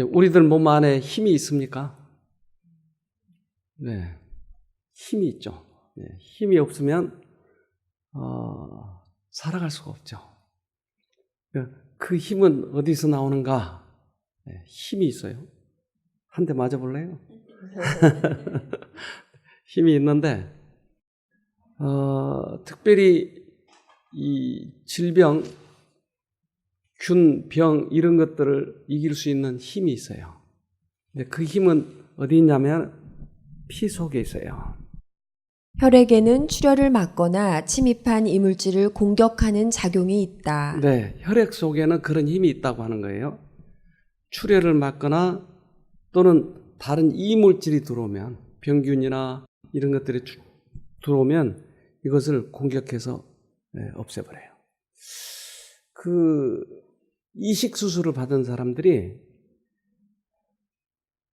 우리들 몸 안에 힘이 있습니까? 네, 힘이 있죠. 네, 힘이 없으면 살아갈 수가 없죠. 그 힘은 어디서 나오는가? 네, 힘이 있어요. 한 대 맞아볼래요? 힘이 있는데 특별히 이 질병, 균, 병 이런 것들을 이길 수 있는 힘이 있어요. 근데 그 힘은 어디 있냐면 피 속에 있어요. 혈액에는 출혈을 막거나 침입한 이물질을 공격하는 작용이 있다. 네, 혈액 속에는 그런 힘이 있다고 하는 거예요. 출혈을 막거나 또는 다른 이물질이 들어오면 병균이나 이런 것들이 들어오면 이것을 공격해서 없애버려요. 그 이식 수술을 받은 사람들이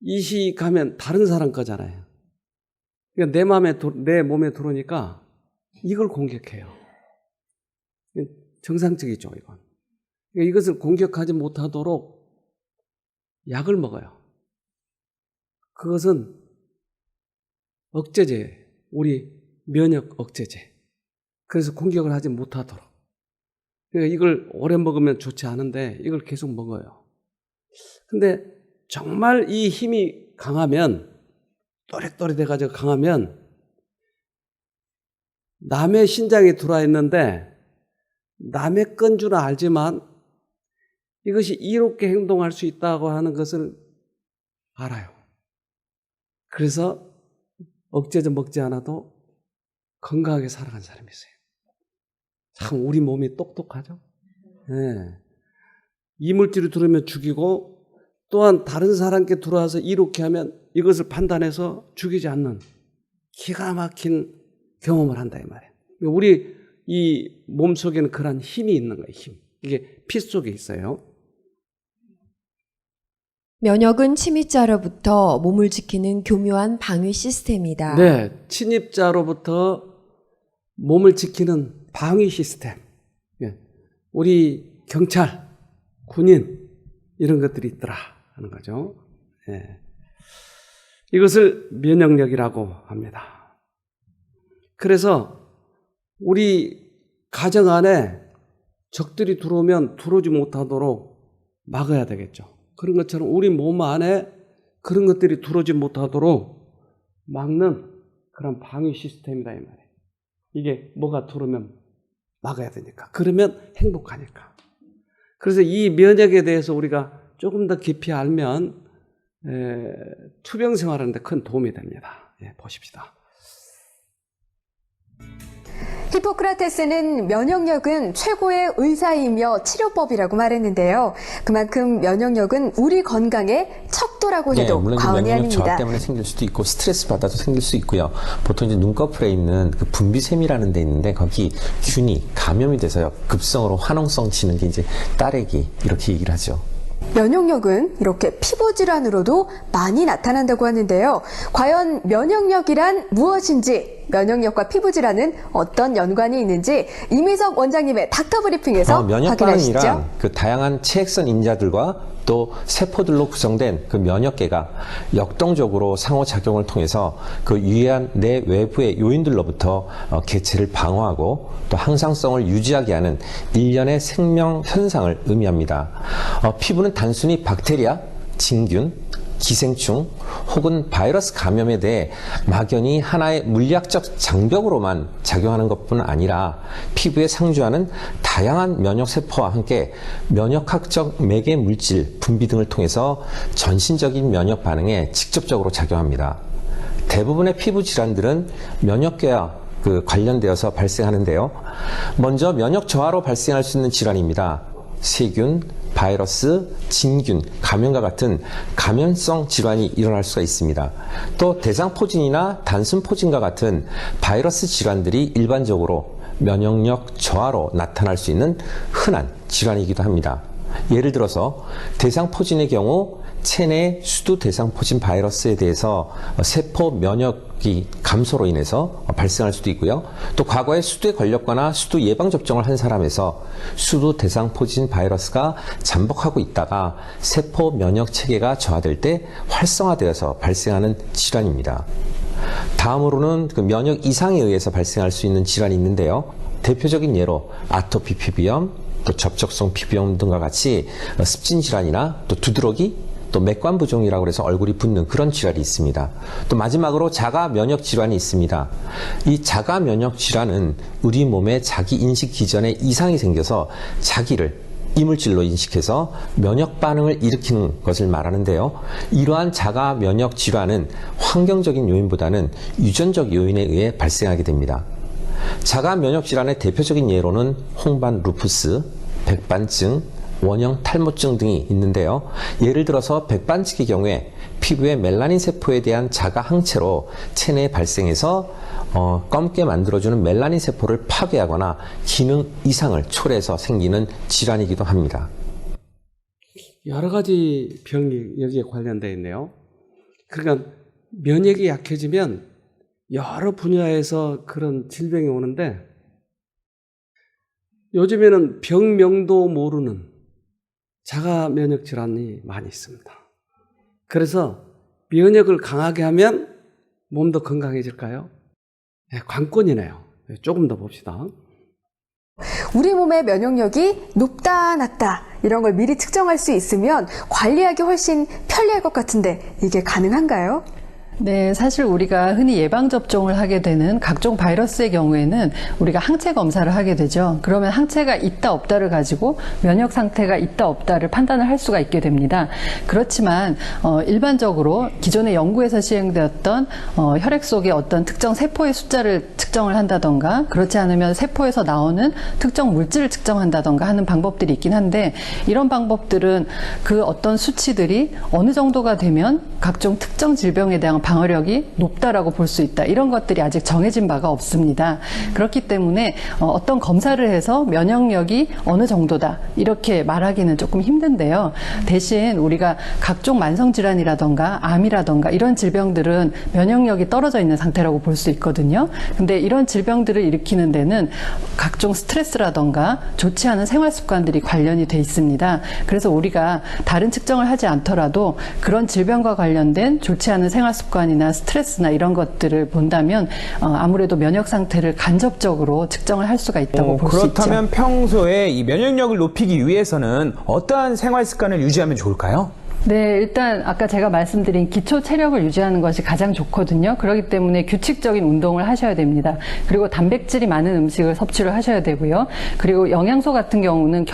이식하면 다른 사람 거잖아요. 그러니까 내 몸에 들어오니까 이걸 공격해요. 정상적이죠, 이건. 그러니까 이것을 공격하지 못하도록 약을 먹어요. 그것은 억제제예요. 우리 면역 억제제. 그래서 공격을 하지 못하도록. 그러니까 이걸 오래 먹으면 좋지 않은데 이걸 계속 먹어요. 근데 정말 이 힘이 강하면, 또렷또렷해가지고 강하면 남의 신장에 들어와 있는데 남의 건 줄 알지만 이것이 이롭게 행동할 수 있다고 하는 것을 알아요. 그래서 억제제 먹지 않아도 건강하게 살아간 사람이 있어요. 참 우리 몸이 똑똑하죠. 네. 이물질이 들어오면 죽이고 또한 다른 사람께 들어와서 이롭게 하면 이것을 판단해서 죽이지 않는 기가 막힌 경험을 한다 이 말이에요. 우리 이 몸 속에는 그런 힘이 있는 거예요. 힘. 이게 피 속에 있어요. 면역은 침입자로부터 몸을 지키는 교묘한 방위 시스템이다. 네, 침입자로부터 몸을 지키는 방위 시스템. 우리 경찰, 군인 이런 것들이 있더라 하는 거죠. 네. 이것을 면역력이라고 합니다. 그래서 우리 가정 안에 적들이 들어오면 들어오지 못하도록 막아야 되겠죠. 그런 것처럼 우리 몸 안에 그런 것들이 들어오지 못하도록 막는 그런 방위 시스템이다 이 말이에요. 이게 뭐가 들어오면 막아야 되니까. 그러면 행복하니까. 그래서 이 면역에 대해서 우리가 조금 더 깊이 알면 투병 생활하는데 큰 도움이 됩니다. 보십시다. 히포크라테스는 면역력은 최고의 의사이며 치료법이라고 말했는데요. 그만큼 면역력은 우리 건강의 척도라고 해도 물론 과언이 면역력 아닙니다. 저하 때문에 생길 수도 있고 스트레스 받아도 생길 수 있고요. 보통 이제 눈꺼풀에 있는 그 분비샘이라는 데 있는데 거기 균이 감염이 돼서요. 급성으로 화농성 치는 게 이제 딸애기 이렇게 얘기를 하죠. 면역력은 이렇게 피부 질환으로도 많이 나타난다고 하는데요. 과연 면역력이란 무엇인지, 면역력과 피부 질환은 어떤 연관이 있는지 이미석 원장님의 닥터 브리핑에서 면역 확인하시죠. 반응이란 그 다양한 체액선 인자들과 또 세포들로 구성된 그 면역계가 역동적으로 상호작용을 통해서 그 유해한 내 외부의 요인들로부터 개체를 방어하고 또 항상성을 유지하게 하는 일련의 생명 현상을 의미합니다. 피부는 단순히 박테리아, 진균, 기생충 혹은 바이러스 감염에 대해 막연히 하나의 물리학적 장벽으로만 작용하는 것뿐 아니라 피부에 상주하는 다양한 면역세포와 함께 면역학적 매개 물질 분비 등을 통해서 전신적인 면역 반응에 직접적으로 작용합니다. 대부분의 피부 질환들은 면역계와 관련되어서 발생하는데요. 먼저 면역 저하로 발생할 수 있는 질환입니다. 세균, 바이러스, 진균, 감염과 같은 감염성 질환이 일어날 수가 있습니다. 또 대상포진이나 단순포진과 같은 바이러스 질환들이 일반적으로 면역력 저하로 나타날 수 있는 흔한 질환이기도 합니다. 예를 들어서 대상포진의 경우 체내 수두 대상포진 바이러스에 대해서 세포 면역 면역력이 감소로 인해서 발생할 수도 있고요. 또 과거에 수두에 걸렸거나 수두 예방 접종을 한 사람에서 수두 대상포진 바이러스가 잠복하고 있다가 세포 면역 체계가 저하될 때 활성화되어서 발생하는 질환입니다. 다음으로는 그 면역 이상에 의해서 발생할 수 있는 질환이 있는데요. 대표적인 예로 아토피 피부염, 또 접촉성 피부염 등과 같이 습진 질환이나 또 두드러기, 또 맥관 부종이라고 해서 얼굴이 붓는 그런 질환이 있습니다. 또 마지막으로 자가 면역 질환이 있습니다. 이 자가 면역 질환은 우리 몸에 자기 인식 기전에 이상이 생겨서 자기를 이물질로 인식해서 면역 반응을 일으키는 것을 말하는데요. 이러한 자가 면역 질환은 환경적인 요인보다는 유전적 요인에 의해 발생하게 됩니다. 자가 면역 질환의 대표적인 예로는 홍반 루푸스, 백반증, 원형 탈모증 등이 있는데요. 예를 들어서 백반증의 경우에 피부의 멜라닌 세포에 대한 자가 항체로 체내에 발생해서 검게 만들어주는 멜라닌 세포를 파괴하거나 기능 이상을 초래해서 생기는 질환이기도 합니다. 여러 가지 병이 여기에 관련되어 있네요. 그러니까 면역이 약해지면 여러 분야에서 그런 질병이 오는데 요즘에는 병명도 모르는 자가 면역 질환이 많이 있습니다. 그래서 면역을 강하게 하면 몸도 건강해질까요? 네, 관건이네요. 조금 더 봅시다. 우리 몸의 면역력이 높다, 낮다 이런 걸 미리 측정할 수 있으면 관리하기 훨씬 편리할 것 같은데 이게 가능한가요? 네, 사실 우리가 흔히 예방접종을 하게 되는 각종 바이러스의 경우에는 우리가 항체 검사를 하게 되죠. 그러면 항체가 있다 없다를 가지고 면역 상태가 있다 없다를 판단을 할 수가 있게 됩니다. 그렇지만 일반적으로 기존의 연구에서 시행되었던 혈액 속의 어떤 특정 세포의 숫자를 측정을 한다던가 그렇지 않으면 세포에서 나오는 특정 물질을 측정한다던가 하는 방법들이 있긴 한데 이런 방법들은 그 어떤 수치들이 어느 정도가 되면 각종 특정 질병에 대한 방어력이 높다라고 볼 수 있다. 이런 것들이 아직 정해진 바가 없습니다. 그렇기 때문에 어떤 검사를 해서 면역력이 어느 정도다. 이렇게 말하기는 조금 힘든데요. 대신 우리가 각종 만성질환이라던가 암이라던가 이런 질병들은 면역력이 떨어져 있는 상태라고 볼 수 있거든요. 근데 이런 질병들을 일으키는 데는 각종 스트레스라던가 좋지 않은 생활 습관들이 관련이 돼 있습니다. 그래서 우리가 다른 측정을 하지 않더라도 그런 질병과 관련된 좋지 않은 생활 습관이나 스트레스나 이런 것들을 본다면 아무래도 면역 상태를 간접적으로 측정을 할 수가 있다고 볼 수 있죠. 그렇다면 평소에 이 면역력을 높이기 위해서는 어떠한 생활 습관을 유지하면 좋을까요? 네, 일단 아까 제가 말씀드린 기초 체력을 유지하는 것이 가장 좋거든요. 그렇기 때문에 규칙적인 운동을 하셔야 됩니다. 그리고 단백질이 많은 음식을 섭취를 하셔야 되고요. 그리고 영양소 같은 경우는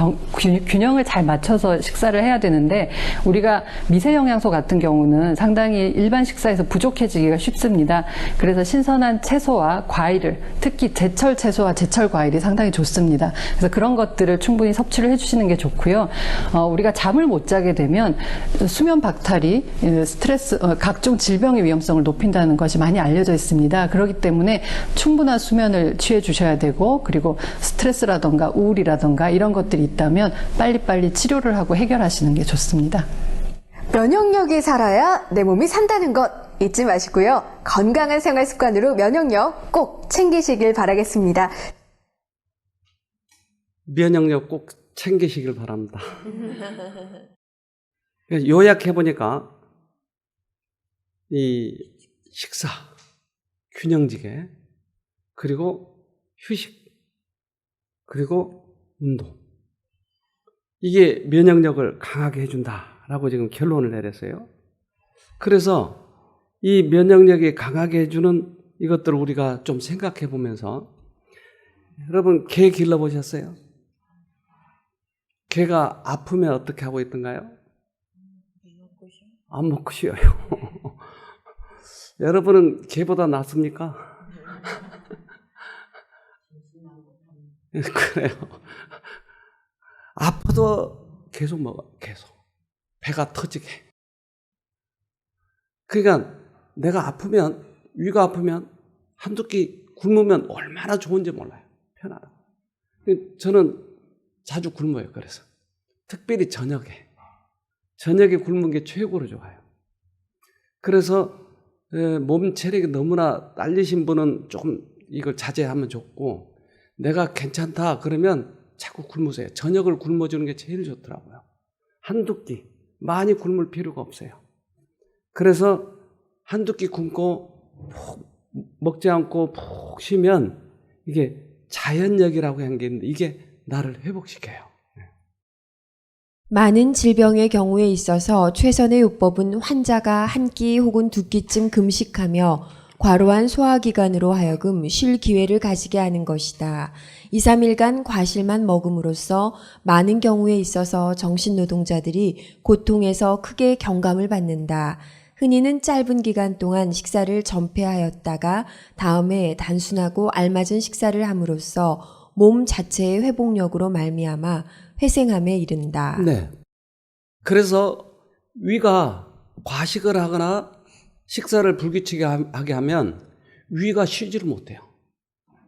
균형을 잘 맞춰서 식사를 해야 되는데 우리가 미세 영양소 같은 경우는 상당히 일반 식사에서 부족해지기가 쉽습니다. 그래서 신선한 채소와 과일을 특히 제철 채소와 제철 과일이 상당히 좋습니다. 그래서 그런 것들을 충분히 섭취를 해주시는 게 좋고요. 우리가 잠을 못 자게 되면 수면 박탈이 스트레스, 각종 질병의 위험성을 높인다는 것이 많이 알려져 있습니다. 그렇기 때문에 충분한 수면을 취해 주셔야 되고 그리고 스트레스라던가 우울이라던가 이런 것들이 있다면 빨리빨리 치료를 하고 해결하시는 게 좋습니다. 면역력이 살아야 내 몸이 산다는 것 잊지 마시고요. 건강한 생활 습관으로 면역력 꼭 챙기시길 바라겠습니다. 면역력 꼭 챙기시길 바랍니다. 요약해보니까 이 식사, 균형지게, 그리고 휴식, 그리고 운동. 이게 면역력을 강하게 해준다라고 지금 결론을 내렸어요. 그래서 이 면역력이 강하게 해주는 이것들을 우리가 좀 생각해 보면서 여러분 개 길러보셨어요? 개가 아프면 어떻게 하고 있던가요? 안 먹고 쉬어요. 여러분은 개보다 낫습니까? 그래요. 아파도 계속 먹어. 계속. 배가 터지게. 그러니까 내가 아프면, 위가 아프면 한두 끼 굶으면 얼마나 좋은지 몰라요. 편하다. 저는 자주 굶어요. 그래서. 특별히 저녁에 굶은 게 최고로 좋아요. 그래서 몸 체력이 너무나 딸리신 분은 조금 이걸 자제하면 좋고, 내가 괜찮다 그러면 자꾸 굶으세요. 저녁을 굶어주는 게 제일 좋더라고요. 한두 끼, 많이 굶을 필요가 없어요. 그래서 한두 끼 굶고 먹지 않고 푹 쉬면 이게 자연력이라고 하는 게 있는데 이게 나를 회복시켜요. 많은 질병의 경우에 있어서 최선의 요법은 환자가 한 끼 혹은 두 끼쯤 금식하며 과로한 소화기관으로 하여금 쉴 기회를 가지게 하는 것이다. 2, 3일간 과실만 먹음으로써 많은 경우에 있어서 정신노동자들이 고통에서 크게 경감을 받는다. 흔히는 짧은 기간 동안 식사를 전폐하였다가 다음에 단순하고 알맞은 식사를 함으로써 몸 자체의 회복력으로 말미암아 회생함에 이른다. 네. 그래서 위가 과식을 하거나 식사를 불규칙하게 하게 하면 위가 쉬지를 못해요.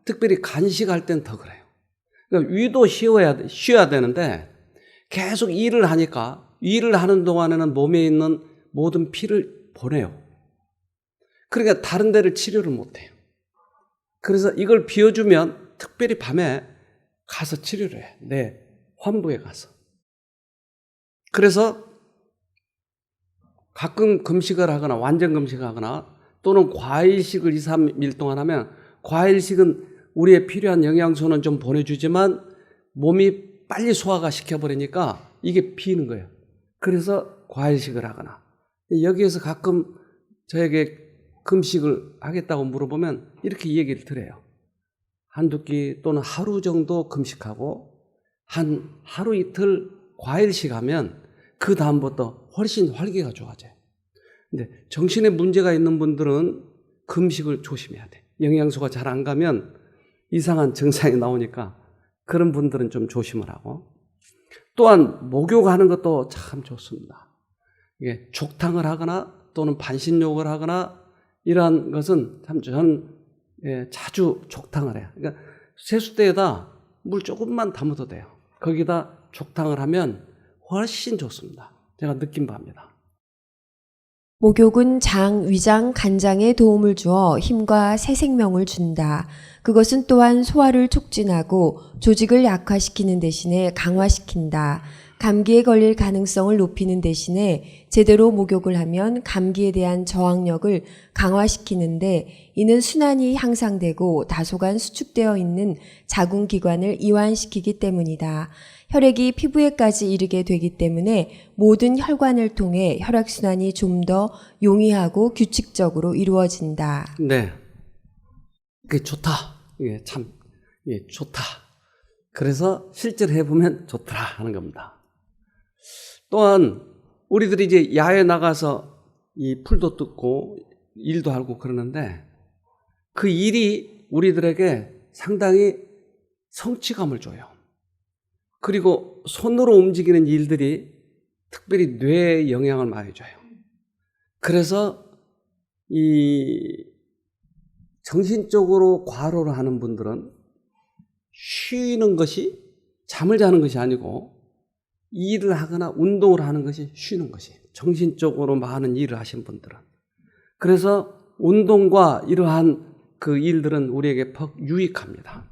특별히 간식할 땐 더 그래요. 그러니까 위도 쉬어야 되는데 계속 일을 하니까 일을 하는 동안에는 몸에 있는 모든 피를 보내요. 그러니까 다른 데를 치료를 못해요. 그래서 이걸 비워주면 특별히 밤에 가서 치료를 해. 내 환부에 가서. 그래서 가끔 금식을 하거나 완전 금식을 하거나 또는 과일식을 2, 3일 동안 하면 과일식은 우리의 필요한 영양소는 좀 보내주지만 몸이 빨리 소화가 시켜버리니까 이게 비는 거예요. 그래서 과일식을 하거나 여기에서 가끔 저에게 금식을 하겠다고 물어보면 이렇게 얘기를 드려요. 한두 끼 또는 하루 정도 금식하고 한 하루 이틀 과일식 하면 그 다음부터 훨씬 활기가 좋아져요. 근데 정신에 문제가 있는 분들은 금식을 조심해야 돼. 영양소가 잘 안 가면 이상한 증상이 나오니까 그런 분들은 좀 조심을 하고, 또한 목욕하는 것도 참 좋습니다. 이게 족탕을 하거나 또는 반신욕을 하거나 이러한 것은 참 저는 자주 족탕을 해요. 그러니까 세숫대에다 물 조금만 담아도 돼요. 거기다 족탕을 하면 훨씬 좋습니다. 제가 느낀 바입니다. 목욕은 장, 위장, 간장에 도움을 주어 힘과 새 생명을 준다. 그것은 또한 소화를 촉진하고 조직을 약화시키는 대신에 강화시킨다. 감기에 걸릴 가능성을 높이는 대신에 제대로 목욕을 하면 감기에 대한 저항력을 강화시키는데 이는 순환이 향상되고 다소간 수축되어 있는 자궁기관을 이완시키기 때문이다. 혈액이 피부에까지 이르게 되기 때문에 모든 혈관을 통해 혈액순환이 좀 더 용이하고 규칙적으로 이루어진다. 네. 그게 좋다. 이게 참, 이게 좋다. 그래서 실제로 해보면 좋더라 하는 겁니다. 또한 우리들이 이제 야외 나가서 이 풀도 뜯고 일도 하고 그러는데 그 일이 우리들에게 상당히 성취감을 줘요. 그리고 손으로 움직이는 일들이 특별히 뇌에 영향을 많이 줘요. 그래서 이 정신적으로 과로를 하는 분들은 쉬는 것이 잠을 자는 것이 아니고 일을 하거나 운동을 하는 것이 쉬는 것이 정신적으로 많은 일을 하신 분들은. 그래서 운동과 이러한 그 일들은 우리에게 퍽 유익합니다.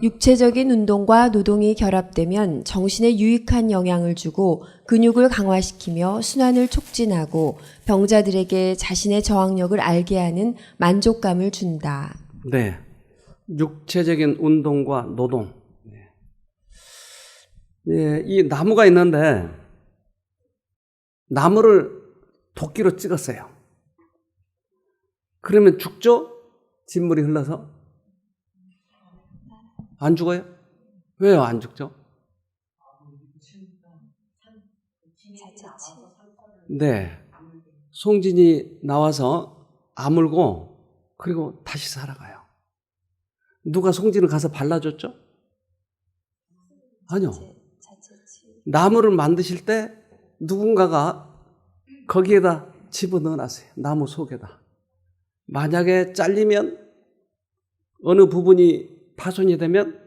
육체적인 운동과 노동이 결합되면 정신에 유익한 영향을 주고 근육을 강화시키며 순환을 촉진하고 병자들에게 자신의 저항력을 알게 하는 만족감을 준다. 네. 육체적인 운동과 노동. 네, 이 나무가 있는데 나무를 도끼로 찍었어요. 그러면 죽죠? 진물이 흘러서? 안 죽어요? 왜요 안 죽죠? 네. 송진이 나와서 아물고 그리고 다시 살아가요. 누가 송진을 가서 발라줬죠? 아니요. 나무를 만드실 때 누군가가 거기에다 집어넣어놨어요. 나무 속에다. 만약에 잘리면 어느 부분이 파손이 되면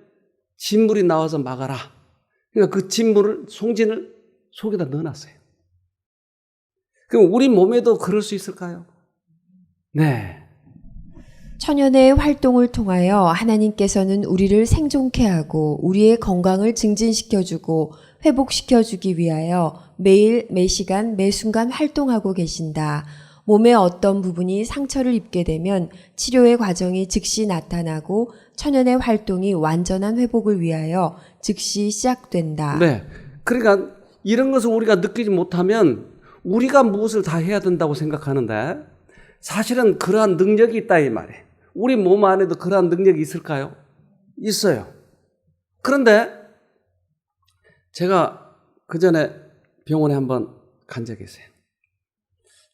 진물이 나와서 막아라. 그러니까 그 진물을, 송진을 속에다 넣어놨어요. 그럼 우리 몸에도 그럴 수 있을까요? 네. 천연의 활동을 통하여 하나님께서는 우리를 생존케 하고 우리의 건강을 증진시켜주고 회복시켜주기 위하여 매일 매시간 매순간 활동하고 계신다. 몸의 어떤 부분이 상처를 입게 되면 치료의 과정이 즉시 나타나고 천연의 활동이 완전한 회복을 위하여 즉시 시작된다. 네. 그러니까 이런 것을 우리가 느끼지 못하면 우리가 무엇을 다 해야 된다고 생각하는데 사실은 그러한 능력이 있다 이 말이에요. 우리 몸 안에도 그러한 능력이 있을까요? 있어요. 그런데 제가 그 전에 병원에 한번 간 적이 있어요.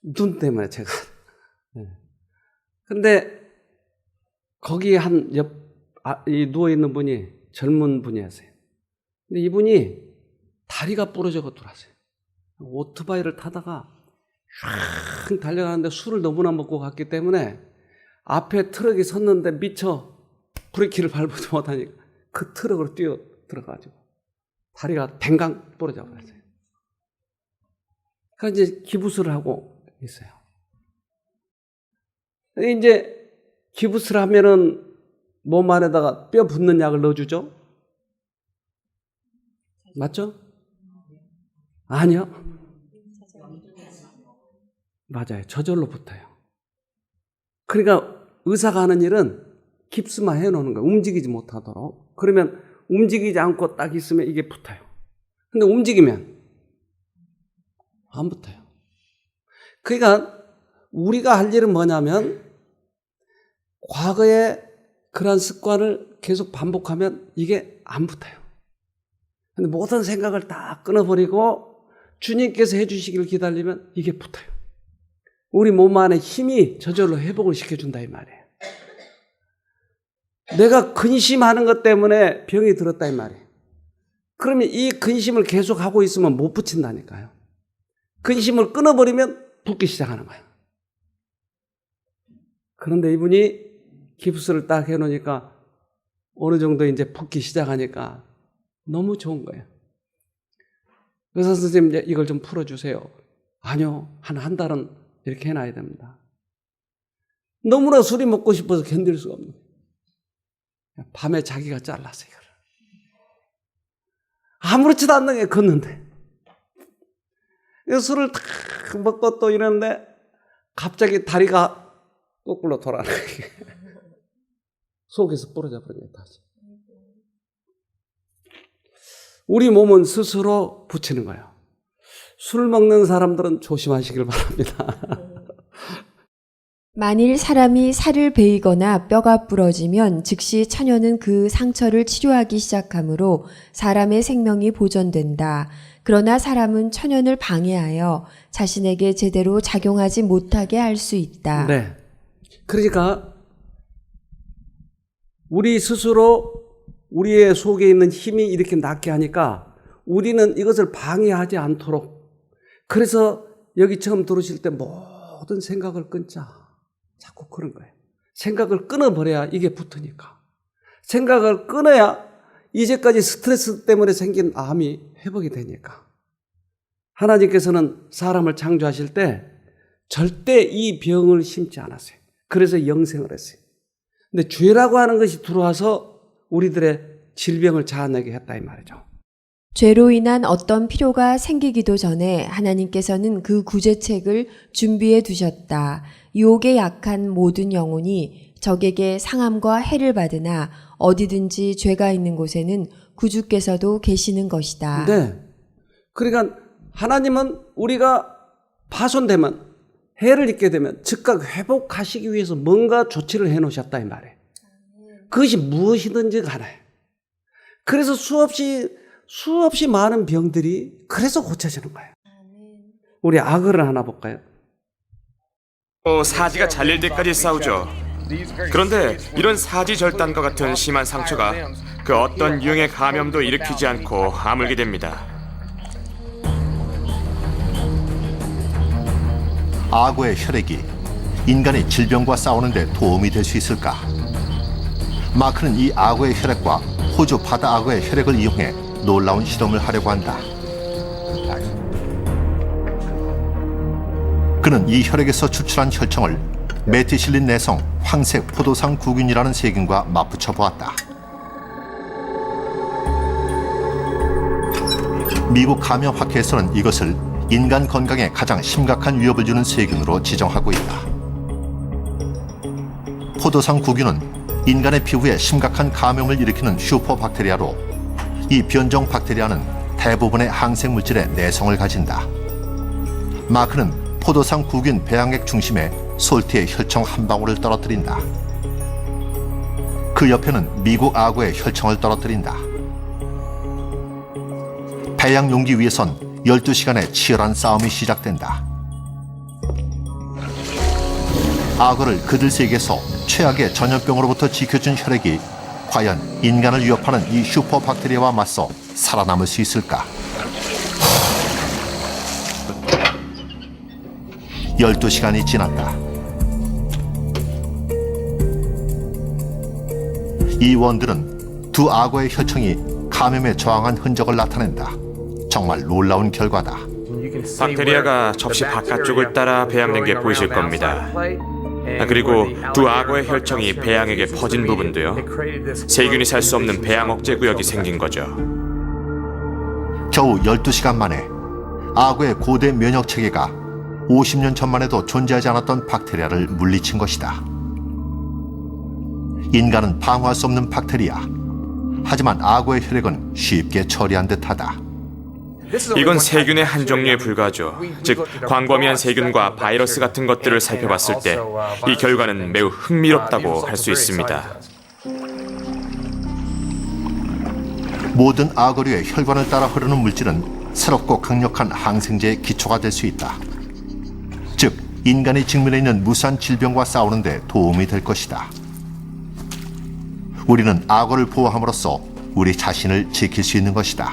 눈 때문에 제가. 근데 거기 누워있는 분이 젊은 분이었어요. 근데 이분이 다리가 부러져서 들어왔어요. 오토바이를 타다가 쫙 달려가는데 술을 너무나 먹고 갔기 때문에 앞에 트럭이 섰는데 미처 브레이크를 밟지 못하니까 그 트럭으로 뛰어 들어가지고 다리가 댕강 부러져 버렸어요. 그래서 이제 기부스를 하고 있어요. 이제 기부스를 하면은 몸 안에다가 뼈 붙는 약을 넣어주죠? 맞죠? 아니요. 맞아요. 저절로 붙어요. 그러니까 의사가 하는 일은 깁스만 해놓는 거예요. 움직이지 못하도록. 그러면 움직이지 않고 딱 있으면 이게 붙어요. 근데 움직이면 안 붙어요. 그러니까 우리가 할 일은 뭐냐면 과거에 그런 습관을 계속 반복하면 이게 안 붙어요. 근데 모든 생각을 다 끊어버리고 주님께서 해주시기를 기다리면 이게 붙어요. 우리 몸 안에 힘이 저절로 회복을 시켜준다 이 말이에요. 내가 근심하는 것 때문에 병이 들었다 이 말이에요. 그러면 이 근심을 계속 하고 있으면 못 붙인다니까요. 근심을 끊어버리면 붙기 시작하는 거예요. 그런데 이분이 깁스를 딱 해놓으니까 어느 정도 이제 붙기 시작하니까 너무 좋은 거예요. 의사 선생님 이걸 좀 풀어주세요. 아니요. 한 달은 이렇게 해놔야 됩니다. 너무나 술이 먹고 싶어서 견딜 수가 없는 거예요. 밤에 자기가 잘랐어요. 이걸. 아무렇지도 않는 게 걷는데. 술을 탁 먹고 또 이러는데 갑자기 다리가 거꾸로 돌아가는 거예요. 속에서 부러져 버려요. 다시. 우리 몸은 스스로 붙이는 거예요. 술 먹는 사람들은 조심하시길 바랍니다. 만일 사람이 살을 베이거나 뼈가 부러지면 즉시 처녀는 그 상처를 치료하기 시작하므로 사람의 생명이 보존된다. 그러나 사람은 천연을 방해하여 자신에게 제대로 작용하지 못하게 할 수 있다. 네. 그러니까 우리 스스로 우리의 속에 있는 힘이 이렇게 낫게 하니까 우리는 이것을 방해하지 않도록, 그래서 여기 처음 들어오실 때 모든 생각을 끊자. 자꾸 그런 거예요. 생각을 끊어버려야 이게 붙으니까. 생각을 끊어야 이제까지 스트레스 때문에 생긴 암이 회복이 되니까. 하나님께서는 사람을 창조하실 때 절대 이 병을 심지 않았어요. 그래서 영생을 했어요. 근데 죄라고 하는 것이 들어와서 우리들의 질병을 자아내게 했다 이 말이죠. 죄로 인한 어떤 필요가 생기기도 전에 하나님께서는 그 구제책을 준비해 두셨다. 유혹에 약한 모든 영혼이 적에게 상함과 해를 받으나 어디든지 죄가 있는 곳에는 구주께서도 계시는 것이다. 네. 그러니까 하나님은 우리가 파손되면, 해를 입게 되면 즉각 회복하시기 위해서 뭔가 조치를 해놓으셨다 이 말이에요. 그것이 무엇이든지 간에. 그래서 수없이 많은 병들이 그래서 고쳐지는 거예요. 우리 악어를 하나 볼까요? 사지가 잘릴 때까지 싸우죠. 그런데 이런 사지 절단과 같은 심한 상처가 그 어떤 유형의 감염도 일으키지 않고 아물게 됩니다. 악어의 혈액이 인간의 질병과 싸우는 데 도움이 될 수 있을까? 마크는 이 악어의 혈액과 호주 바다 악어의 혈액을 이용해 놀라운 실험을 하려고 한다. 그는 이 혈액에서 추출한 혈청을 메티실린 내성 황색 포도상 구균이라는 세균과 맞붙여 보았다. 미국 감염학회에서는 이것을 인간 건강에 가장 심각한 위협을 주는 세균으로 지정하고 있다. 포도상 구균은 인간의 피부에 심각한 감염을 일으키는 슈퍼박테리아로 이 변종 박테리아는 대부분의 항생물질에 내성을 가진다. 마크는 포도상 구균 배양액 중심에 솔티의 혈청 한 방울을 떨어뜨린다. 그 옆에는 미국 악어의 혈청을 떨어뜨린다. 배양 용기 위에선 12시간의 치열한 싸움이 시작된다. 악어를 그들 세계에서 최악의 전염병으로부터 지켜준 혈액이 과연 인간을 위협하는 이 슈퍼박테리아와 맞서 살아남을 수 있을까? 12시간이 지났다. 이 원들은 두 악어의 혈청이 감염에 저항한 흔적을 나타낸다. 정말 놀라운 결과다. 박테리아가 접시 바깥쪽을 따라 배양된 게 보이실 겁니다. 그리고 두 악어의 혈청이 배양액에 퍼진 부분도요. 세균이 살 수 없는 배양 억제 구역이 생긴 거죠. 겨우 12시간 만에 악어의 고대 면역 체계가 50년 전만 해도 존재하지 않았던 박테리아를 물리친 것이다. 인간은 방어할 수 없는 박테리아. 하지만 악어의 혈액은 쉽게 처리한 듯하다. 이건 세균의 한 종류에 불과하죠. 즉, 광범위한 세균과 바이러스 같은 것들을 살펴봤을 때 이 결과는 매우 흥미롭다고 할 수 있습니다. 모든 악어류의 혈관을 따라 흐르는 물질은 새롭고 강력한 항생제의 기초가 될 수 있다. 즉, 인간이 직면해 있는 무수한 질병과 싸우는 데 도움이 될 것이다. 우리는 악어를 보호함으로써 우리 자신을 지킬 수 있는 것이다.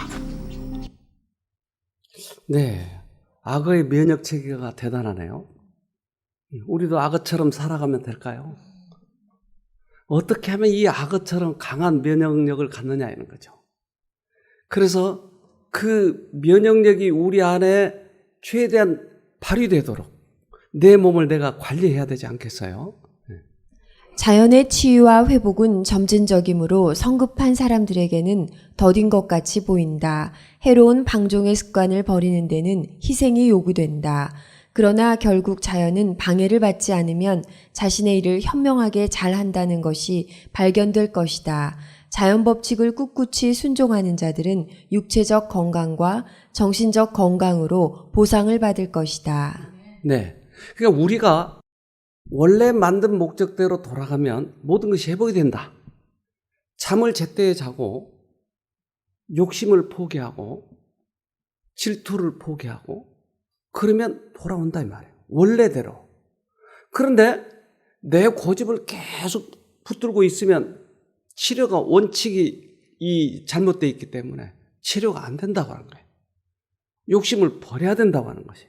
네, 악어의 면역 체계가 대단하네요. 우리도 악어처럼 살아가면 될까요? 어떻게 하면 이 악어처럼 강한 면역력을 갖느냐 이런 거죠. 그래서 그 면역력이 우리 안에 최대한 발휘되도록 내 몸을 내가 관리해야 되지 않겠어요? 자연의 치유와 회복은 점진적이므로 성급한 사람들에게는 더딘 것 같이 보인다. 해로운 방종의 습관을 버리는 데는 희생이 요구된다. 그러나 결국 자연은 방해를 받지 않으면 자신의 일을 현명하게 잘한다는 것이 발견될 것이다. 자연 법칙을 꿋꿋이 순종하는 자들은 육체적 건강과 정신적 건강으로 보상을 받을 것이다. 네, 그러니까 우리가 원래 만든 목적대로 돌아가면 모든 것이 회복이 된다. 잠을 제때에 자고 욕심을 포기하고 질투를 포기하고 그러면 돌아온다 이 말이에요. 원래대로. 그런데 내 고집을 계속 붙들고 있으면 치료가 원칙이 잘못되어 있기 때문에 치료가 안 된다고 하는 거예요. 욕심을 버려야 된다고 하는 것이.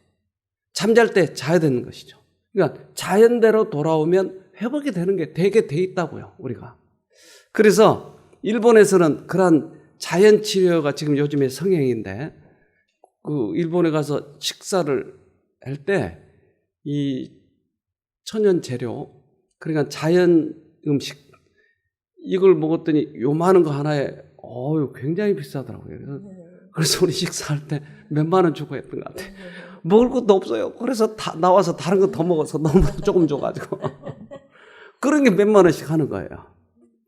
잠잘 때 자야 되는 것이죠. 그러니까 자연대로 돌아오면 회복이 되는 게 되게 돼 있다고요, 우리가. 그래서 일본에서는 그런 자연 치료가 지금 요즘에 성행인데, 그 일본에 가서 식사를 할 때 이 천연 재료, 그러니까 자연 음식 이걸 먹었더니 요만한 거 하나에 굉장히 비싸더라고요. 그래서 우리 식사할 때 몇만 원 주고 했던 것 같아요. 먹을 것도 없어요. 그래서 나와서 다른 거 더 먹어서 너무 조금 줘가지고. 그런 게 몇만 원씩 하는 거예요.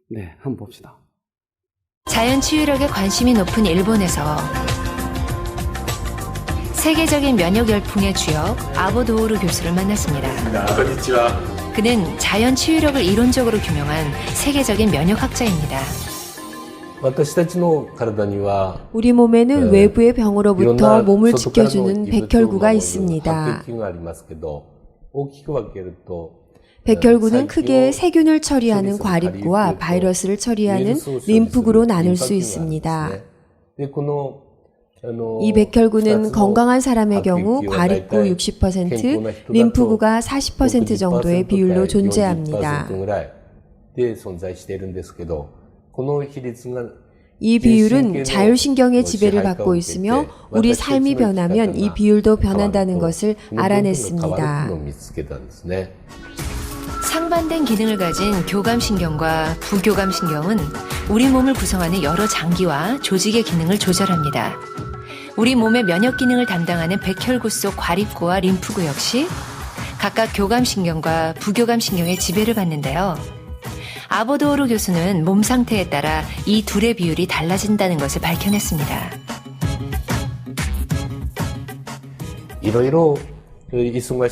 네, 한번 봅시다. 자연 치유력에 관심이 높은 일본에서 세계적인 면역 열풍의 주역 아보 도오루 교수를 만났습니다. 그는 자연 치유력을 이론적으로 규명한 세계적인 면역학자입니다. 우리 몸에는 외부의 병으로부터 몸을 지켜주는 백혈구가 있습니다. 백혈구는 크게 세균을 처리하는 과립구와 바이러스를 처리하는 림프구로 나눌 수 있습니다. 이 백혈구는 건강한 사람의 경우 과립구 60%, 림프구가 40% 정도의 비율로 존재합니다. 이 비율은 자율신경의 지배를 받고 있으며 우리 삶이 변하면 이 비율도 변한다는 것을 알아냈습니다. 상반된 기능을 가진 교감신경과 부교감신경은 우리 몸을 구성하는 여러 장기와 조직의 기능을 조절합니다. 우리 몸의 면역 기능을 담당하는 백혈구 속 과립구와 림프구 역시 각각 교감신경과 부교감신경의 지배를 받는데요. 아보도오르 교수는 몸 상태에 따라 이 둘의 비율이 달라진다는 것을 밝혀냈습니다.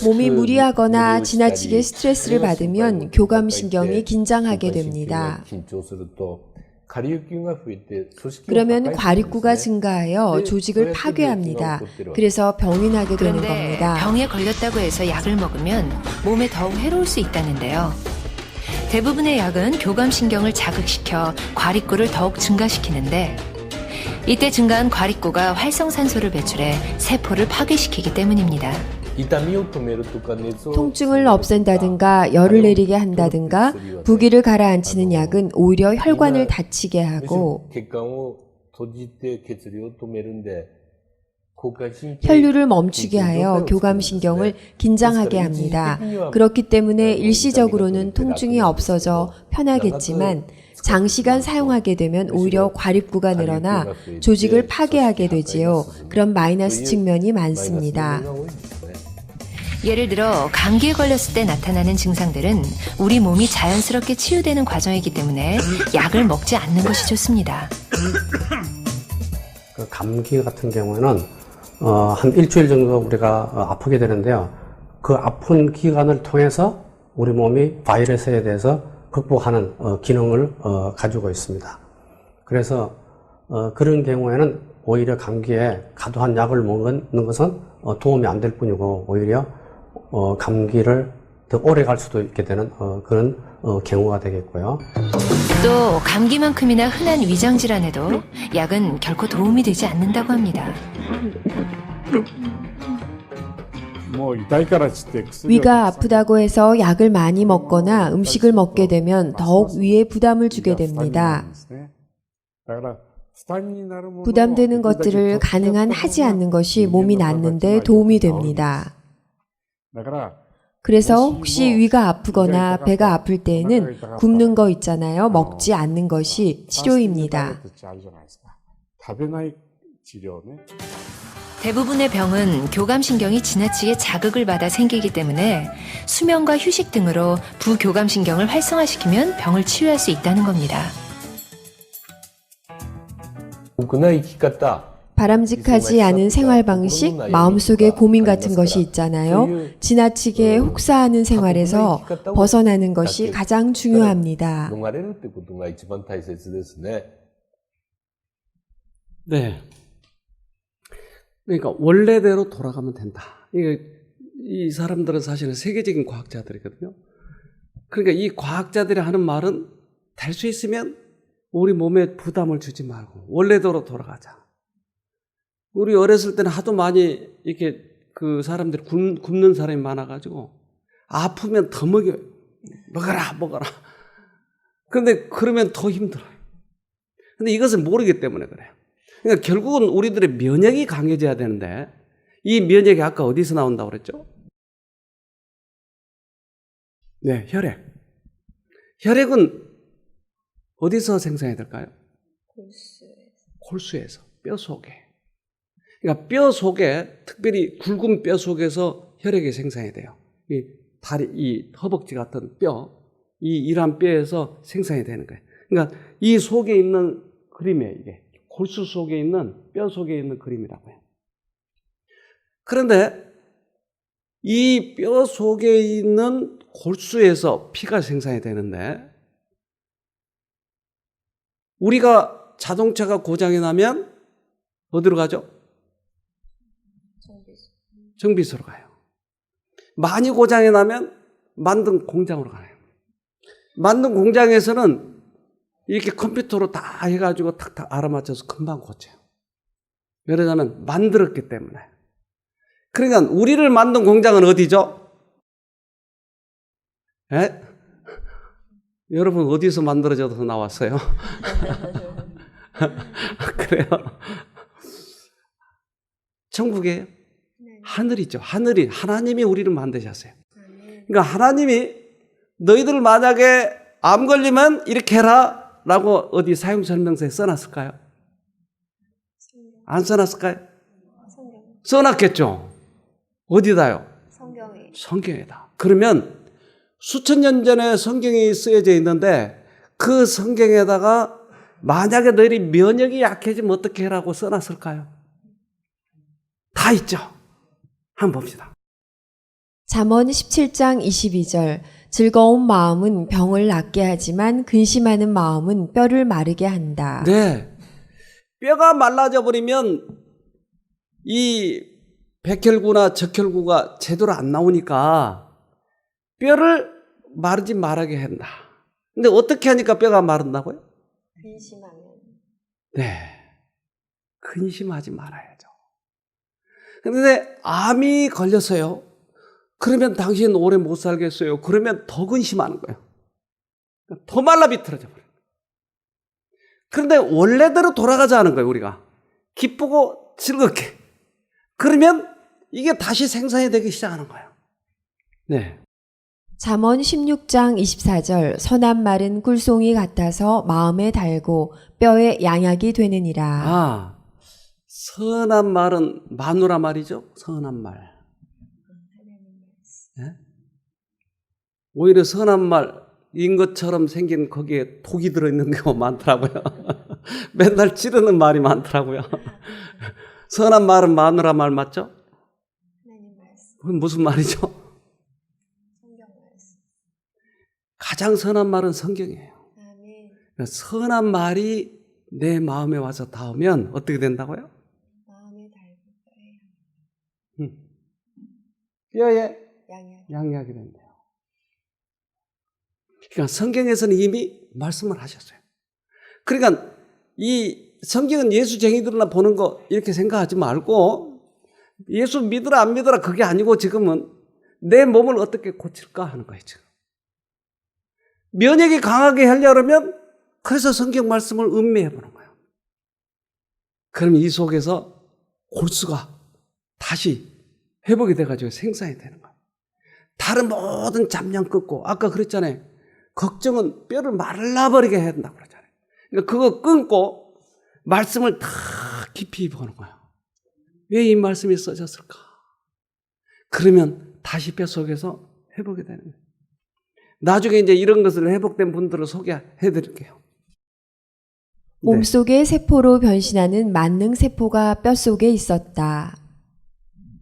몸이 무리하거나 지나치게 스트레스를 받으면 교감신경이 긴장하게 됩니다. 그러면 과립구가 증가하여 조직을 파괴합니다. 그래서 병이 나게 되는 그런데 겁니다. 병에 걸렸다고 해서 약을 먹으면 몸에 더욱 해로울 수 있다는데요. 대부분의 약은 교감신경을 자극시켜 과립구를 더욱 증가시키는데 이때 증가한 과립구가 활성산소를 배출해 세포를 파괴시키기 때문입니다. 통증을 없앤다든가 열을 내리게 한다든가 부기를 가라앉히는 약은 오히려 혈관을 닫히게 하고 혈류를 멈추게 하여 교감신경을 긴장하게 합니다. 그렇기 때문에 일시적으로는 통증이 없어져 편하겠지만 장시간 사용하게 되면 오히려 과립구가 늘어나 조직을 파괴하게 되지요. 그런 마이너스 측면이 많습니다. 예를 들어 감기에 걸렸을 때 나타나는 증상들은 우리 몸이 자연스럽게 치유되는 과정이기 때문에 약을 먹지 않는 것이 좋습니다. 그 감기 같은 경우에는 한 일주일 정도 우리가 아프게 되는데요. 그 아픈 기간을 통해서 우리 몸이 바이러스에 대해서 극복하는 기능을 가지고 있습니다. 그래서 그런 경우에는 오히려 감기에 과도한 약을 먹는 것은 도움이 안 될 뿐이고 오히려 감기를 더 오래 갈 수도 있게 되는 그런 경우가 되겠고요. 또 감기만큼이나 흔한 위장질환에도 약은 결코 도움이 되지 않는다고 합니다. 위가 아프다고 해서 약을 많이 먹거나 음식을 먹게 되면 더욱 위에 부담을 주게 됩니다. 부담되는 것들을 가능한 하지 않는 것이 몸이 낫는데 도움이 됩니다. 그래서 혹시 위가 아프거나 배가 아플 때에는 굶는 거 있잖아요. 먹지 않는 것이 치료입니다. 대부분의 병은 교감신경이 지나치게 자극을 받아 생기기 때문에 수면과 휴식 등으로 부교감신경을 활성화시키면 병을 치유할 수 있다는 겁니다. 바람직하지 않은 생활 방식, 마음속에 고민 같은 것이 있잖아요. 지나치게 혹사하는 생활에서 벗어나는 것이 가장 중요합니다. 네. 그러니까 원래대로 돌아가면 된다. 이 사람들은 사실은 세계적인 과학자들이거든요. 그러니까 이 과학자들이 하는 말은 될 수 있으면 우리 몸에 부담을 주지 말고 원래대로 돌아가자. 우리 어렸을 때는 하도 많이 이렇게 그 사람들이 굶는 사람이 많아가지고 아프면 더 먹어라. 그런데 그러면 더 힘들어요. 근데 이것을 모르기 때문에 그래요. 그러니까 결국은 우리들의 면역이 강해져야 되는데 이 면역이 아까 어디서 나온다고 그랬죠? 네, 혈액. 혈액은 어디서 생성해야 될까요? 골수에서, 뼈 속에. 그러니까 뼈 속에, 특별히 굵은 뼈 속에서 혈액이 생성해야 돼요. 이 다리, 이 허벅지 같은 뼈, 이 이란 뼈에서 생성이 되는 거예요. 그러니까 이 속에 있는 그림이에요, 이게. 골수 속에 있는, 뼈 속에 있는 그림이라고 해요. 그런데 이 뼈 속에 있는 골수에서 피가 생산이 되는데 우리가 자동차가 고장이 나면 어디로 가죠? 정비소로 가요. 많이 고장이 나면 만든 공장으로 가요. 만든 공장에서는 이렇게 컴퓨터로 다 해가지고 탁탁 알아맞혀서 금방 고쳐요. 왜냐하면 만들었기 때문에. 그러니까 우리를 만든 공장은 어디죠? 에? 여러분 어디서 만들어져서 나왔어요? 그래요? 천국이에요? 하늘이죠. 하나님이 우리를 만드셨어요. 그러니까 하나님이 너희들 만약에 암 걸리면 이렇게 해라 라고 어디 사용설명서에 써놨을까요? 안 써놨을까요? 써놨겠죠. 어디다요? 성경에다. 그러면 수천 년 전에 성경이 쓰여져 있는데 그 성경에다가 만약에 너희 면역이 약해지면 어떻게 해라고 써놨을까요? 다 있죠. 한번 봅시다. 잠언 17장 22절 즐거운 마음은 병을 낫게 하지만 근심하는 마음은 뼈를 마르게 한다. 네. 뼈가 말라져 버리면 이 백혈구나 적혈구가 제대로 안 나오니까 뼈를 마르지 말게 한다. 근데 어떻게 하니까 뼈가 마른다고요? 근심하면. 네. 근심하지 말아야죠. 그런데 암이 걸렸어요. 그러면 당신 오래 못 살겠어요. 그러면 더 근심하는 거예요. 더 말라 비틀어져 버려요. 그런데 원래대로 돌아가자는 거예요, 우리가. 기쁘고 즐겁게. 그러면 이게 다시 생산이 되기 시작하는 거예요. 네. 잠언 16장 24절 선한 말은 꿀송이 같아서 마음에 달고 뼈에 양약이 되느니라. 아, 선한 말은 마누라 말이죠. 선한 말. 네? 오히려 선한 말인 것처럼 생긴 거기에 독이 들어있는 경우가 많더라고요. 맨날 찌르는 말이 많더라고요. 선한 말은 마누라 말 맞죠? 그건 무슨 말이죠? 가장 선한 말은 성경이에요. 선한 말이 내 마음에 와서 닿으면 어떻게 된다고요? 뼈에 양약이 된대요. 그러니까 성경에서는 이미 말씀을 하셨어요. 그러니까 이 성경은 예수쟁이들이나 보는 거 이렇게 생각하지 말고 예수 믿으라 안 믿으라 그게 아니고 지금은 내 몸을 어떻게 고칠까 하는 거예요. 지금. 면역이 강하게 하려면 그래서 성경 말씀을 음미해 보는 거예요. 그럼 이 속에서 골수가 다시 회복이 돼가지고 생산이 되는 거예요. 다른 모든 잡념 끊고 아까 그랬잖아요. 걱정은 뼈를 말라버리게 해야 된다고 그러잖아요. 그러니까 그거 끊고 말씀을 다 깊이 보는 거예요. 왜 이 말씀이 써졌을까? 그러면 다시 뼛속에서 회복이 되는 거예요. 나중에 이제 이런 것을 회복된 분들을 소개해 드릴게요. 몸속의 세포로 변신하는 만능 세포가 뼛속에 있었다.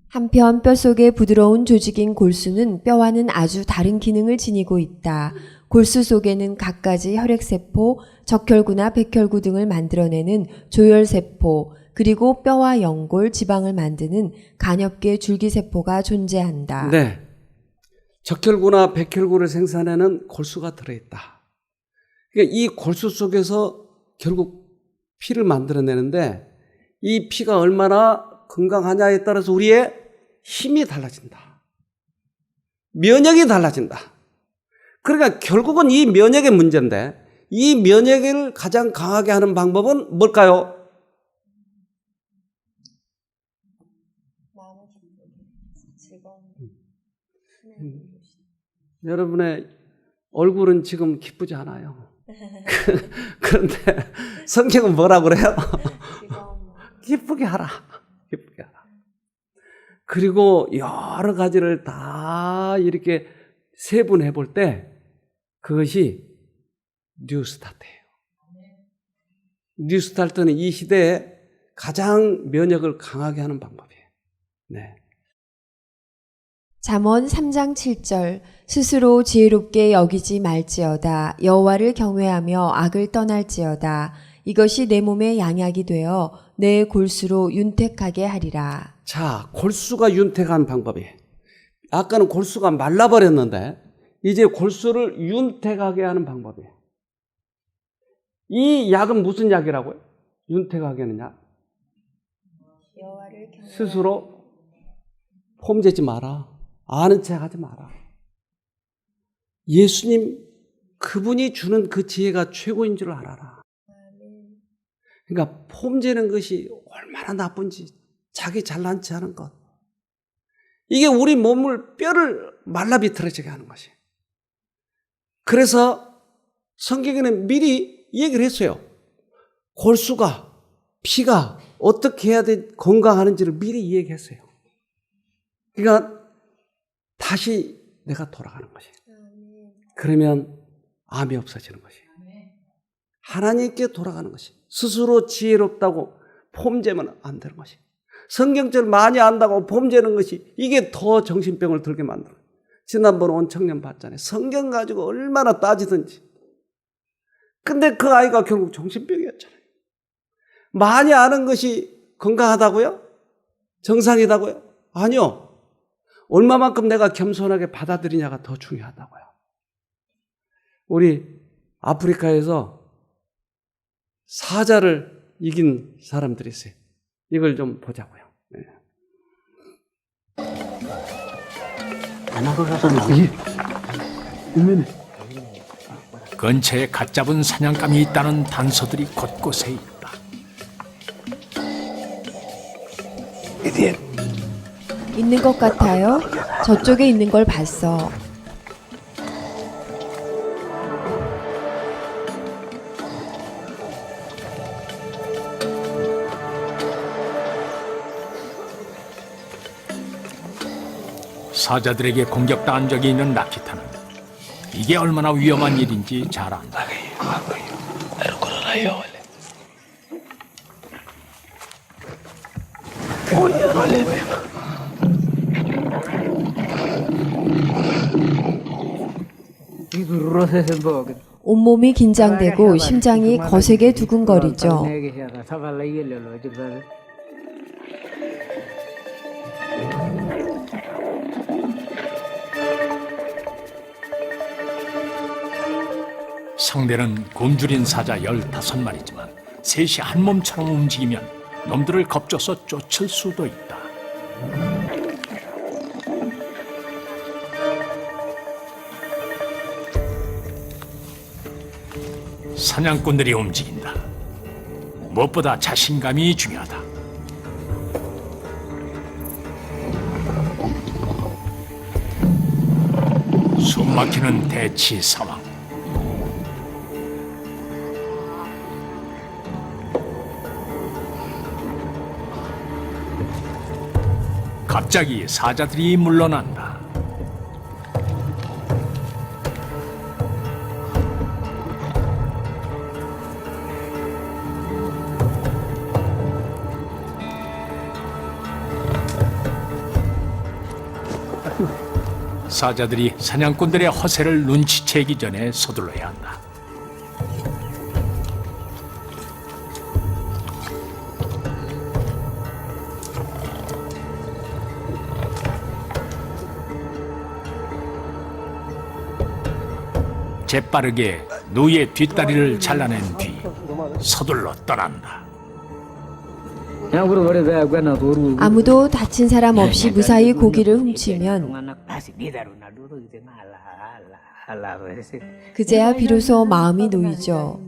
한편 뼛속의 부드러운 조직인 골수는 뼈와는 아주 다른 기능을 지니고 있다. 골수 속에는 갖가지 혈액세포, 적혈구나 백혈구 등을 만들어내는 조혈세포, 그리고 뼈와 연골, 지방을 만드는 간엽계 줄기세포가 존재한다. 네. 적혈구나 백혈구를 생산하는 골수가 들어있다. 그러니까 이 골수 속에서 결국 피를 만들어내는데 이 피가 얼마나 건강하냐에 따라서 우리의 힘이 달라진다. 면역이 달라진다. 그러니까 결국은 이 면역의 문제인데 이 면역을 가장 강하게 하는 방법은 뭘까요? 여러분의 얼굴은 지금 기쁘지 않아요. 그런데 성경은 뭐라고 그래요? 기쁘게 하라. 기쁘게 하라. 그리고 여러 가지를 다 이렇게 세분해 볼 때 그것이 뉴스타트예요. 뉴스타트는 이 시대에 가장 면역을 강하게 하는 방법이에요. 네. 잠언 3장 7절 스스로 지혜롭게 여기지 말지어다 여호와를 경외하며 악을 떠날지어다 이것이 내 몸의 양약이 되어 내 골수로 윤택하게 하리라. 자, 골수가 윤택한 방법이에요. 아까는 골수가 말라버렸는데 이제 골수를 윤택하게 하는 방법이에요. 이 약은 무슨 약이라고요? 윤택하게 하는 약. 스스로 폼재지 마라. 아는 척 하지 마라. 예수님 그분이 주는 그 지혜가 최고인 줄 알아라. 그러니까 폼재는 것이 얼마나 나쁜지 자기 잘난 체 하는 것. 이게 우리 몸을 뼈를 말라 비틀어지게 하는 것이. 그래서 성경에는 미리 얘기를 했어요. 골수가, 피가 어떻게 해야 건강하는지를 미리 얘기했어요. 그러니까 다시 내가 돌아가는 것이. 그러면 암이 없어지는 것이. 하나님께 돌아가는 것이. 스스로 지혜롭다고 폼재면 안 되는 것이. 성경절 많이 안다고 폼재는 것이 이게 더 정신병을 들게 만들어요. 지난번 온 청년 봤잖아요. 성경 가지고 얼마나 따지든지. 근데 그 아이가 결국 정신병이었잖아요. 많이 아는 것이 건강하다고요? 정상이다고요? 아니요. 얼마만큼 내가 겸손하게 받아들이냐가 더 중요하다고요. 우리 아프리카에서 사자를 이긴 사람들이 있어요. 이걸 좀 보자고요. 네. 근처에 갓 잡은 사냥감이 있다는 단서들이 곳곳에 있다. 있는 것 같아요. 저쪽에 있는 걸 봤어. 사자들에게 공격당한 적이 있는 라키타는 이게 얼마나 위험한 일인지 잘 안다. 온몸이 긴장되고 심장이 거세게 두근거리죠. 상대는 굶주린 사자 15마리지만 셋이 한 몸처럼 움직이면 놈들을 겁줘서 쫓을 수도 있다. 사냥꾼들이 움직인다. 무엇보다 자신감이 중요하다. 숨막히는 대치 상황. 갑자기 사자들이 물러난다. 사자들이 사냥꾼들의 허세를 눈치채기 전에 서둘러야 한다. 재빠르게 누이의 뒷다리를 잘라낸 뒤 서둘러 떠난다. 아무도 다친 사람 없이 무사히 고기를 훔치면 그제야 비로소 마음이 놓이죠.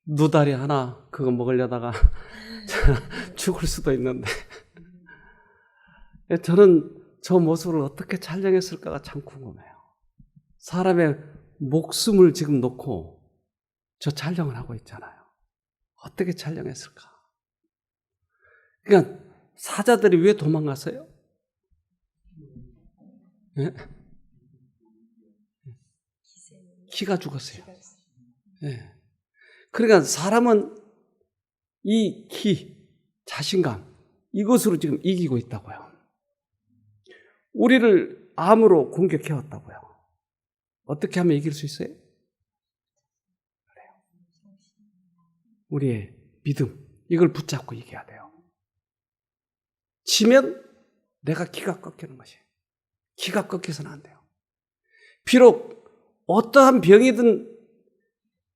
누다리 하나 그거 먹으려다가 죽을 수도 있는데 저는 저 모습을 어떻게 촬영했을까가 참 궁금해요. 사람의 목숨을 지금 놓고 저 촬영을 하고 있잖아요. 어떻게 촬영했을까? 그러니까 사자들이 왜 도망갔어요? 네? 기가 죽었어요. 네. 그러니까 사람은 이 기, 자신감, 이것으로 지금 이기고 있다고요. 우리를 암으로 공격해왔다고요. 어떻게 하면 이길 수 있어요? 그래요. 우리의 믿음, 이걸 붙잡고 이겨야 돼요. 지면 내가 기가 꺾이는 것이에요. 기가 꺾여서는 안 돼요. 비록 어떠한 병이든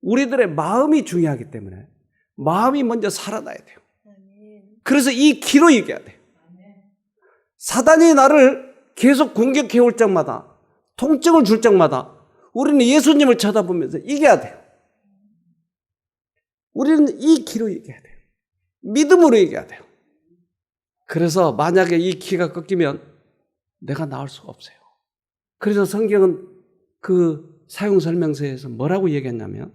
우리들의 마음이 중요하기 때문에 마음이 먼저 살아나야 돼요. 그래서 이 기로 이겨야 돼요. 사단이 나를 계속 공격해 올 적마다, 통증을 줄 적마다 우리는 예수님을 쳐다보면서 이겨야 돼요. 우리는 이 키로 얘기해야 돼요. 믿음으로 얘기해야 돼요. 그래서 만약에 이 키가 꺾이면 내가 나을 수가 없어요. 그래서 성경은 그 사용 설명서에서 뭐라고 얘기했냐면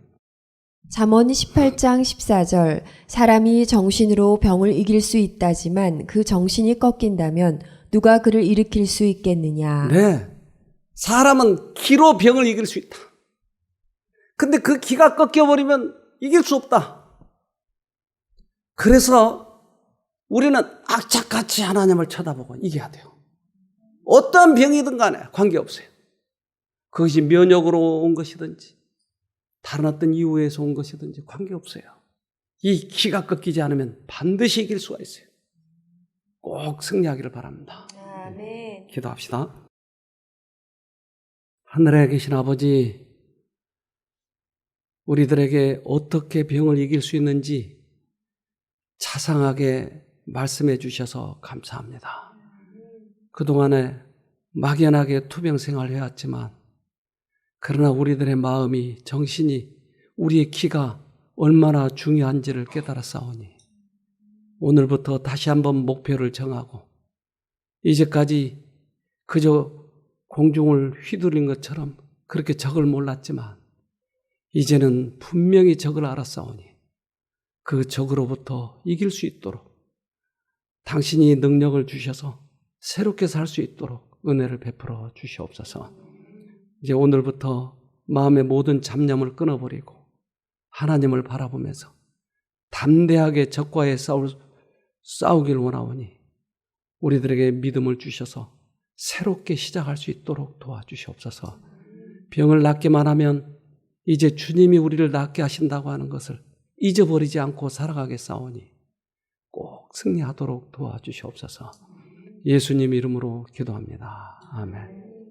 잠언 18장 14절 사람이 정신으로 병을 이길 수 있다지만 그 정신이 꺾인다면 누가 그를 일으킬 수 있겠느냐. 네, 사람은 기로 병을 이길 수 있다. 근데 그 기가 꺾여버리면 이길 수 없다. 그래서 우리는 악착같이 하나님을 쳐다보고 이겨야 돼요. 어떠한 병이든 간에 관계없어요. 그것이 면역으로 온 것이든지 다른 어떤 이유에서 온 것이든지 관계없어요. 이 기가 꺾이지 않으면 반드시 이길 수가 있어요. 꼭 승리하기를 바랍니다. 아멘. 기도합시다. 하늘에 계신 아버지, 우리들에게 어떻게 병을 이길 수 있는지 자상하게 말씀해 주셔서 감사합니다. 그동안에 막연하게 투병 생활을 해왔지만 그러나 우리들의 마음이, 정신이, 우리의 기가 얼마나 중요한지를 깨달았사오니 오늘부터 다시 한번 목표를 정하고 이제까지 그저 공중을 휘두른 것처럼 그렇게 적을 몰랐지만 이제는 분명히 적을 알았사오니 그 적으로부터 이길 수 있도록 당신이 능력을 주셔서 새롭게 살 수 있도록 은혜를 베풀어 주시옵소서. 이제 오늘부터 마음의 모든 잡념을 끊어버리고 하나님을 바라보면서 담대하게 적과의 싸우길 원하오니 우리들에게 믿음을 주셔서 새롭게 시작할 수 있도록 도와주시옵소서. 병을 낫기만 하면 이제 주님이 우리를 낫게 하신다고 하는 것을 잊어버리지 않고 살아가겠사오니 꼭 승리하도록 도와주시옵소서. 예수님 이름으로 기도합니다. 아멘.